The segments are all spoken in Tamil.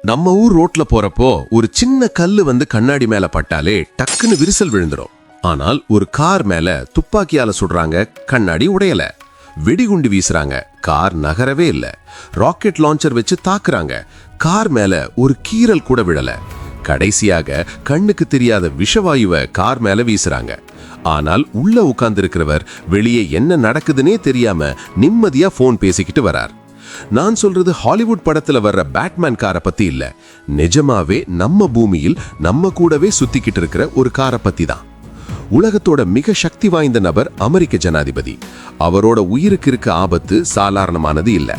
நம்ம ஊர் ரோட்ல போறப்போ ஒரு சின்ன கல்லு வந்து கண்ணாடி மேல பட்டாலே டக்குன்னு விரிசல் விழுந்துரும். ஆனால் ஒரு கார் மேல துப்பாக்கியால சுடுறாங்க, கண்ணாடி உடையல. வெடிகுண்டு வீசுறாங்க, கார் நகரவே இல்ல. ராக்கெட் லான்ச்சர் வச்சு தாக்குறாங்க, கார் மேல ஒரு கீறல் கூட விழல. கடைசியாக கண்ணுக்கு தெரியாத விஷவாயுவை கார் மேல வீசுறாங்க. ஆனால் உள்ள உட்கார்ந்திருக்கிறவர் வெளியே என்ன நடக்குதுன்னே தெரியாம நிம்மதியா போன் பேசிக்கிட்டு வரார். நான் சொல்றது ஹாலிவுட் படத்துல வர்ற பேட்மேன் காரை பத்தி இல்ல, நிஜமாவே நம்ம பூமியில் நம்ம கூடவே சுத்திக்கிட்டு இருக்கிற ஒரு காரை பத்தி தான். உலகத்தோட மிக சக்தி வாய்ந்த நபர் அமெரிக்க ஜனாதிபதி. அவரோட உயிருக்கு இருக்க ஆபத்து சாதாரணமானது இல்ல.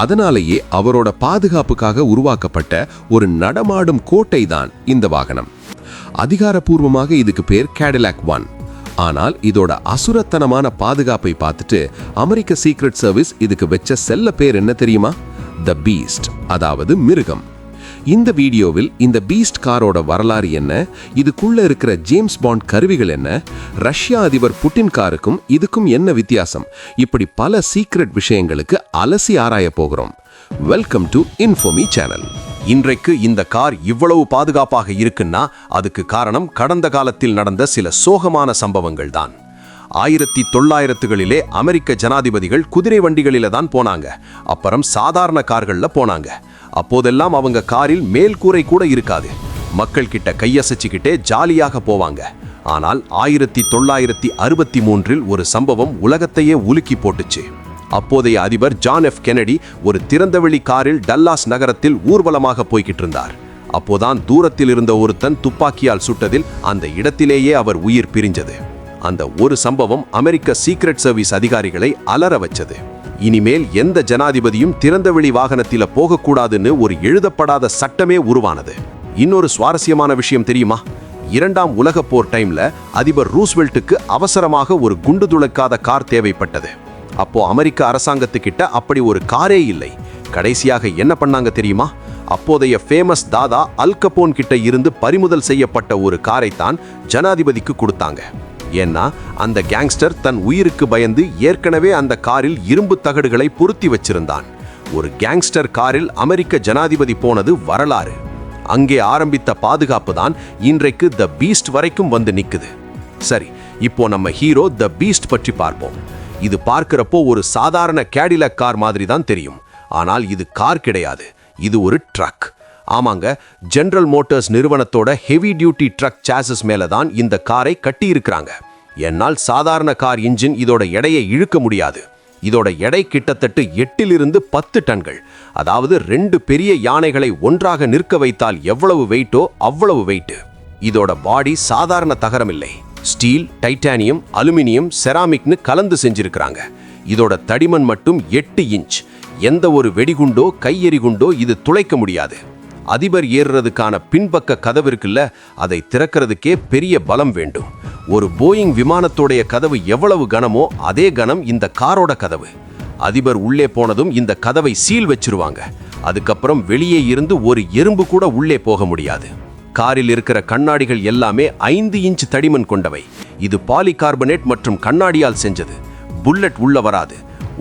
அதனாலேயே அவரோட பாதுகாப்புக்காக உருவாக்கப்பட்ட ஒரு நடமாடும் கோட்டை தான் இந்த வாகனம். அதிகாரப்பூர்வமாக இதுக்கு பேர் கேடிலாக் 1. ஆனால் இதோட அசுரத்தனமான பாதுகாப்பை பார்த்துட்டு அமெரிக்க சீக்ரெட் சர்வீஸ் இதுக்கு வச்ச செல்ல பேர் என்ன தெரியுமா? த பீஸ்ட், அதாவது மிருகம். இந்த வீடியோவில் இந்த பீஸ்ட் காரோட வரலாறு என்ன, இதுக்குள்ள இருக்கிற ஜேம்ஸ் பாண்ட் கருவிகள் என்ன, ரஷ்யா அதிபர் புட்டின் காருக்கும் இதுக்கும் என்ன வித்தியாசம், இப்படி பல சீக்ரெட் விஷயங்களுக்கு அலசி ஆராய போகிறோம். Welcome to Infomi channel. இன்றைக்கு இந்த கார் இவ்வளவு பாதுகாப்பாக இருக்குன்னா அதுக்கு காரணம் கடந்த காலத்தில் நடந்த சில சோகமான சம்பவங்கள் தான். 1900களிலே அமெரிக்க ஜனாதிபதிகள் குதிரை வண்டிகளில தான் போனாங்க, அப்புறம் சாதாரண கார்கள்ல போனாங்க. அப்போதெல்லாம் அவங்க காரில் மேல் கூரை கூட இருக்காது, மக்கள் கிட்ட கையசைச்சுக்கிட்டே ஜாலியாக போவாங்க. ஆனால் 1963 ஒரு சம்பவம் உலகத்தையே உலுக்கி போட்டுச்சு. அப்போதைய அதிபர் ஜான் எஃப் கென்னடி ஒரு திறந்தவெளி காரில் டல்லாஸ் நகரத்தில் ஊர்வலமாக போய்கிட்டு இருந்தார். அப்போதான் தூரத்தில் இருந்த ஒருத்தன் துப்பாக்கியால் சுட்டதில் அந்த இடத்திலேயே அவர் உயிர் பிரிஞ்சது. அந்த ஒரு சம்பவம் அமெரிக்க சீக்ரெட் சர்வீஸ் அதிகாரிகளை அலற வச்சது. இனிமேல் எந்த ஜனாதிபதியும் திறந்தவெளி வாகனத்தில போகக்கூடாதுன்னு ஒரு எழுதப்படாத சட்டமே உருவானது. இன்னொரு சுவாரஸ்யமான விஷயம் தெரியுமா? 2ஆம் உலகப் போர் டைம்ல அதிபர் ரூஸ்வெல்ட்டுக்கு அவசரமாக ஒரு குண்டு துளைக்காத கார் தேவைப்பட்டது. அப்போ அமெரிக்க அரசாங்கத்துக்கிட்ட அப்படி ஒரு காரே இல்லை. கடைசியாக என்ன பண்ணாங்க தெரியுமா? அப்போதைய ஃபேமஸ் தாதா அல் கபோன் கிட்ட இருந்து பறிமுதல் செய்யப்பட்ட ஒரு காரை தான் ஜனாதிபதிக்கு கொடுத்தாங்க. ஏன்னா அந்த கேங்ஸ்டர் தன் உயிருக்கு பயந்து ஏற்கனவே அந்த காரில் இரும்பு தகடுகளை பொருத்தி வச்சிருந்தான். ஒரு கேங்ஸ்டர் காரில் அமெரிக்க ஜனாதிபதி போனது வரலாறு. அங்கே ஆரம்பித்த பாதுகாப்பு தான் இன்றைக்கு த பீஸ்ட் வரைக்கும் வந்து நிக்குது. சரி, இப்போ நம்ம ஹீரோ த பீஸ்ட் பற்றி பார்ப்போம். இது பார்க்கிறப்போ ஒரு சாதாரண கேடிலாக் கார் மாதிரி தான் தெரியும். ஆனால் இது கார் கிடையாது, இது ஒரு ட்ரக். ஆமாங்க, ஜெனரல் மோட்டார்ஸ் நிறுவனத்தோட ஹெவி டியூட்டி ட்ரக் சாசஸ் மேல தான் இந்த காரை கட்டி இருக்கிறாங்க. என்னால் சாதாரண கார் இன்ஜின் இதோட எடையை இழுக்க முடியாது. இதோட எடை கிட்டத்தட்ட 8 to 10 டன்கள். அதாவது 2 பெரிய யானைகளை ஒன்றாக நிற்க வைத்தால் எவ்வளவு வெயிட்டோ அவ்வளவு வெயிட். இதோட பாடி சாதாரண தகரம் இல்லை, ஸ்டீல், டைட்டானியம், அலுமினியம், செராமிக்னு கலந்து செஞ்சிருக்கிறாங்க. இதோட தடிமன் மட்டும் 8 இன்ச். எந்த ஒரு வெடிகுண்டோ கையெறிகுண்டோ இது துளைக்க முடியாது. அதிபர் ஏறுறதுக்கான பின்பக்க கதவு இருக்குல்ல, அதை திறக்கிறதுக்கே பெரிய பலம் வேண்டும். ஒரு போயிங் விமானத்தோடைய கதவு எவ்வளவு கனமோ அதே கனம் இந்த காரோட கதவு. அதிபர் உள்ளே போனதும் இந்த கதவை சீல் வச்சிருவாங்க. அதுக்கப்புறம் வெளியே இருந்து ஒரு எறும்பு கூட உள்ளே போக முடியாது. காரில் இருக்கிற கண்ணாடிகள் எல்லாமே 5 இன்ச் தடிமன் கொண்டவை. இது பாலிகார்பனேட் மற்றும் கண்ணாடியால் செஞ்சது. புல்லட் உள்ள வராது,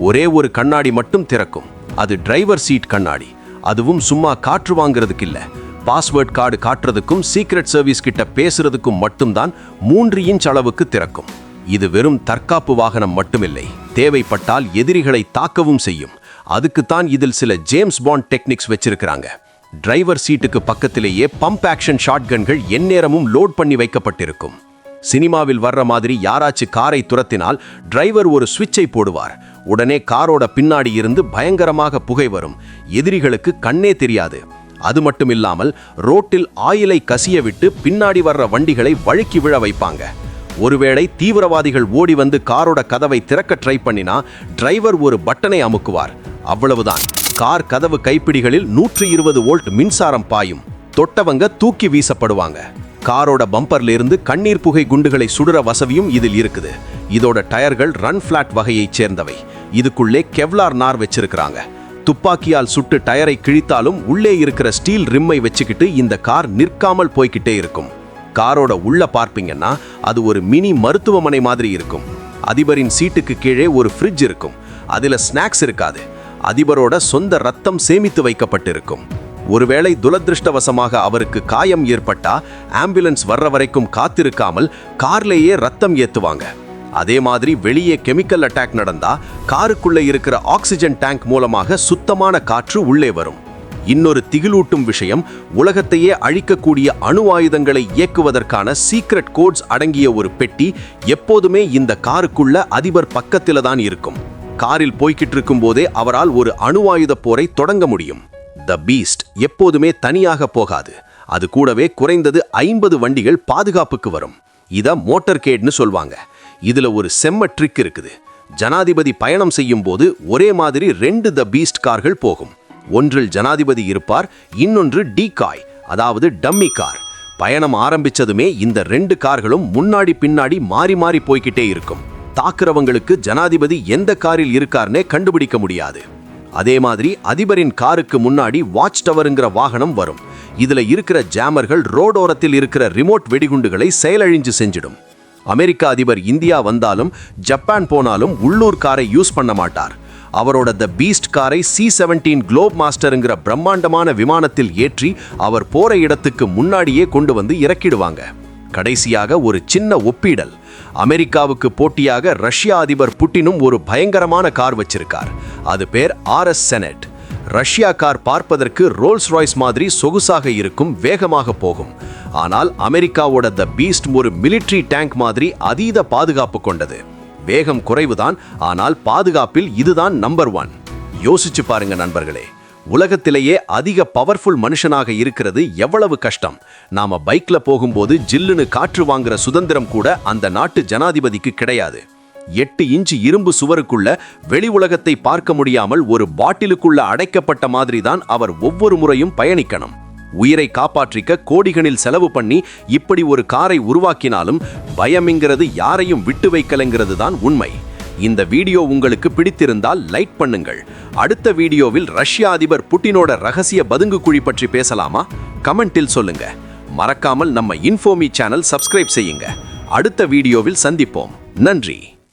ஒரே ஒரு கண்ணாடி மட்டும் திறக்கும். அது டிரைவர் சீட் கண்ணாடி. அதுவும் சும்மா காற்று வாங்குறதுக்கு இல்ல, பாஸ்வேர்ட் கார்டு காட்டுறதுக்கும் சீக்ரெட் சர்வீஸ் கிட்ட பேசுறதுக்கும் மட்டும்தான் 3 இன்ச் அளவுக்கு திறக்கும். இது வெறும் தற்காப்பு வாகனம் மட்டுமில்லை, தேவைப்பட்டால் எதிரிகளை தாக்கவும் செய்யும். அதுக்குத்தான் இதில் சில ஜேம்ஸ் பாண்ட் டெக்னிக்ஸ் வச்சிருக்கிறாங்க. டிரைவர் சீட்டுக்கு பக்கத்திலேயே பம்ப் ஆக்ஷன் ஷாட்கன்கள் எந்நேரமும் லோட் பண்ணி வைக்கப்பட்டிருக்கும். சினிமாவில் வர்ற மாதிரி யாராச்சும் காரை துரத்தினால் டிரைவர் ஒரு சுவிட்சை போடுவார். உடனே காரோட பின்னாடி இருந்து பயங்கரமாக புகை வரும். எதிரிகளுக்கு கண்ணே தெரியாது. அது மட்டும் இல்லாமல் ரோட்டில் ஆயிலை கசிய விட்டு பின்னாடி வர்ற வண்டிகளை வழுக்கி விழ வைப்பாங்க. ஒருவேளை தீவிரவாதிகள் ஓடி வந்து காரோட கதவை திறக்க ட்ரை பண்ணினா டிரைவர் ஒரு பட்டனை அமுக்குவார். அவ்வளவுதான், கார் கதவு கைப்பிடிகளில் 120 வோல்ட் மின்சாரம் பாயும். தொட்டவங்க தூக்கி வீசப்படுவாங்க. காரோட பம்பர்ல இருந்து கண்ணீர் புகை குண்டுகளை சுடுற வசதியும் இதில் இருக்குது. இதோட டயர்கள் ரன் ஃபிளாட் வகையைச் சேர்ந்தவை. இதுக்குள்ளே கெவ்லார் நார் வச்சிருக்கிறாங்க. துப்பாக்கியால் சுட்டு டயரை கிழித்தாலும் உள்ளே இருக்கிற ஸ்டீல் ரிம்மை வச்சுக்கிட்டு இந்த கார் நிற்காமல் போய்கிட்டே இருக்கும். காரோட உள்ள பார்ப்பீங்கன்னா அது ஒரு மினி மருத்துவமனை மாதிரி இருக்கும். அதிபரின் சீட்டுக்கு கீழே ஒரு ஃப்ரிட்ஜ் இருக்கும். அதுல ஸ்நாக்ஸ் இருக்காது. அதிபரோட சொந்த ரத்தம் சேமித்து வைக்கப்பட்டிருக்கும். ஒருவேளை துரதிருஷ்டவசமாக அவருக்கு காயம் ஏற்பட்டா ஆம்புலன்ஸ் வர்ற வரைக்கும் காத்திருக்காமல் கார்லேயே ரத்தம் ஏத்துவாங்க. அதே மாதிரி வெளியே கெமிக்கல் அட்டாக் நடந்தா காருக்குள்ள இருக்கிற ஆக்சிஜன் டேங்க் மூலமாக சுத்தமான காற்று உள்ளே வரும். இன்னொரு திகிலூட்டும் விஷயம், உலகத்தையே அழிக்கக்கூடிய அணு ஆயுதங்களை இயக்குவதற்கான சீக்ரெட் கோட்ஸ் அடங்கிய ஒரு பெட்டி எப்போதுமே இந்த காருக்குள்ள அதிபர் பக்கத்தில தான் இருக்கும். காரில் போய்கிட்டு இருக்கும் போதே அவரால் ஒரு அணு ஆயுத போரை தொடங்க முடியும். த பீஸ்ட் எப்போதுமே தனியாக போகாது. அது கூடவே குறைந்தது 50 வண்டிகள் பாதுகாப்புக்கு வரும். இத மோட்டர்கேட்னு சொல்வாங்க. இதுல ஒரு செம்ம ட்ரிக் இருக்குது. ஜனாதிபதி பயணம் செய்யும் போது ஒரே மாதிரி 2 த பீஸ்ட் கார்கள் போகும். ஒன்றில் ஜனாதிபதி இருப்பார், இன்னொன்று டீகாய், அதாவது டம்மி கார். பயணம் ஆரம்பிச்சதுமே இந்த 2 கார்களும் முன்னாடி பின்னாடி மாறி மாறி போய்கிட்டே இருக்கும். தாக்குறவங்களுக்கு ஜனாதிபதி எந்த காரில் இருக்கார்னே கண்டுபிடிக்க முடியாது. அதே மாதிரி அதிபரின் காருக்கு முன்னாடி வாட்ச் டவருங்கிற வாகனம் வரும். இதுல இருக்கிற ஜாமர்கள் ரோடோரத்தில் இருக்கிற ரிமோட் வெடிகுண்டுகளை செயலழிஞ்சு செஞ்சிடும். அமெரிக்க அதிபர் இந்தியா வந்தாலும் ஜப்பான் போனாலும் உள்ளூர் காரை யூஸ் பண்ண மாட்டார். அவரோட த பீஸ்ட் காரை C-17 குளோப் மாஸ்டருங்கிற பிரம்மாண்டமான விமானத்தில் ஏற்றி அவர் போற இடத்துக்கு முன்னாடியே கொண்டு வந்து இறக்கிடுவாங்க. கடைசியாக ஒரு சின்ன ஒப்பீடல். அமெரிக்காவுக்கு போட்டியாக ரஷ்யா அதிபர் புட்டினும் ஒரு பயங்கரமான கார் வச்சிருக்கார். அது பேர் RS செனட். ரஷ்யா கார் பார்ப்பதற்கு ரோல்ஸ் ராய்ஸ் மாதிரி சொகுசாக இருக்கும், வேகமாக போகும். ஆனால் அமெரிக்காவோட த பீஸ்ட் ஒரு மிலிட்டரி டேங்க் மாதிரி அதீத பாதுகாப்பு கொண்டது. வேகம் குறைவுதான், ஆனால் பாதுகாப்பில் இதுதான் நம்பர் 1. யோசிச்சு பாருங்க நண்பர்களே, உலகத்திலேயே அதிக பவர்ஃபுல் மனுஷனாக இருக்கிறது எவ்வளவு கஷ்டம். நாம பைக்ல போகும்போது ஜில்லுன்னு காற்று வாங்குற சுதந்திரம் கூட அந்த நாட்டு ஜனாதிபதிக்கு கிடையாது. 8 இன்ச் இரும்பு சுவருக்குள்ள வெளி உலகத்தை பார்க்க முடியாமல் ஒரு பாட்டிலுக்குள்ள அடைக்கப்பட்ட மாதிரி தான் அவர் ஒவ்வொரு முறையும் பயணிக்கணும். உயிரை காப்பாற்றிக்க கோடிகளில் செலவு பண்ணி இப்படி ஒரு காரை உருவாக்கினாலும் பயம்ங்கிறது யாரையும் விட்டு வைக்கலைங்கிறது தான் உண்மை. இந்த வீடியோ உங்களுக்கு பிடித்திருந்தால் லைக் பண்ணுங்கள். அடுத்த வீடியோவில் ரஷ்யா அதிபர் புட்டினோட ரகசிய பதுங்கு குழி பற்றி பேசலாமா? கமெண்டில் சொல்லுங்க. மறக்காமல் நம்ம இன்ஃபோமி சேனல் சப்ஸ்கிரைப் செய்யுங்க. அடுத்த வீடியோவில் சந்திப்போம். நன்றி.